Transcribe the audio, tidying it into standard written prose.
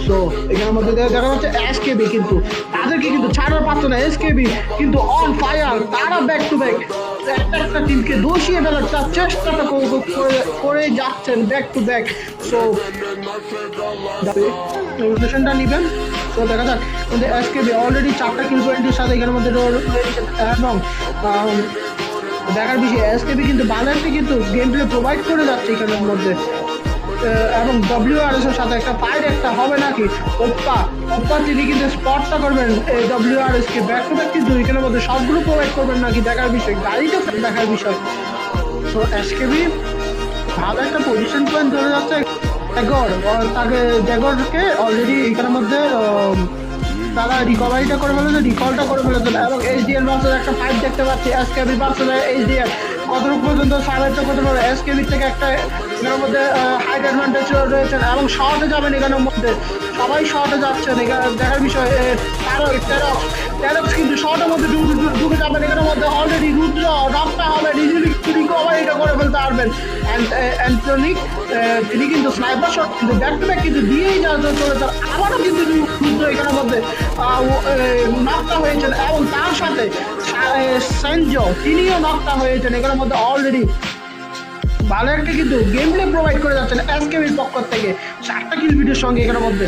So এখানের মধ্যে দেখা যাচ্ছে এসকেবি কিন্তু তাদেরকে কিন্তু ছাড়ার পাচ্ছে না। এসকেবি কিন্তু অন ফায়ার, তারা ব্যাক টু ব্যাক একটা টিমকে দোষিয়ে ফেলার চেষ্টাটা করে যাচ্ছেন ব্যাক টু ব্যাক। সো রোটেশনটা নেবেন। তো দেখা যাক কিন্তু এসকেবি অলরেডি 4টা কিল পয়েন্টের সাথে এখানের মধ্যে এবং দেখার বিষয় এসকেবি কিন্তু ভালো একটা কিন্তু গেম প্লে প্রোভাইড করে যাচ্ছে এখানের মধ্যে। এবং WRS এর সাথে একটা ফাইট একটা হবে নাকি ওপ্পা তিনি কিন্তু স্পটটা করবেন এই WRS K back to back কিন্তু এখানের মধ্যে সবগুলো প্রোভাইড করবেন নাকি দেখার বিষয়, গাড়িটা দেখার বিষয়। তো এসকেবি ভালো একটা পজিশন পয়েন্ট ধরে যাচ্ছে। তাকে জ্যাগরকে অলরেডি এখানের মধ্যে তারা রিকভারিটা করে ফেলেছে, রিকলটা করে ফেলেছে এবং HDL ভার্সেস একটা ফাইট দেখতে পাচ্ছি। এসকেবি ভার্সেস HDL কতটুকু পর্যন্ত সার্ভাইভ করতে পারবে। এসকেবি থেকে একটা এখানের মধ্যে হাইট অ্যাডভান্টেজ রয়েছেন এবং শর্টে যাবেন এখানের মধ্যে, সবাই শর্টে যাচ্ছেন। এখানে দেখার বিষয় টেরক্স কিন্তু শর্টের মধ্যে ঢুকে যাবেন এখানের মধ্যে। অলরেডি রুদ্র নকটা হবে, নিজেরই রিকভারিটা করে ফেলতে পারবেন। অ্যান্টনিক তিনি কিন্তু স্নাইপার শট কিন্তু ব্যাক টু ব্যাক কিন্তু দিয়েই চলেছেন। আবারও কিন্তু রুদ্র এখানের মধ্যে নকটা হয়েছেন এবং তার সাথে সেনজো তিনিও নকটা হয়েছেন এখানের মধ্যে। অলরেডি ভালো একটা কিন্তু গেম প্লে প্রোভাইড করে যাচ্ছেন এসকেবির পক্ষ থেকে 4টা কিল ভিডিওর সঙ্গে এখানের মধ্যে।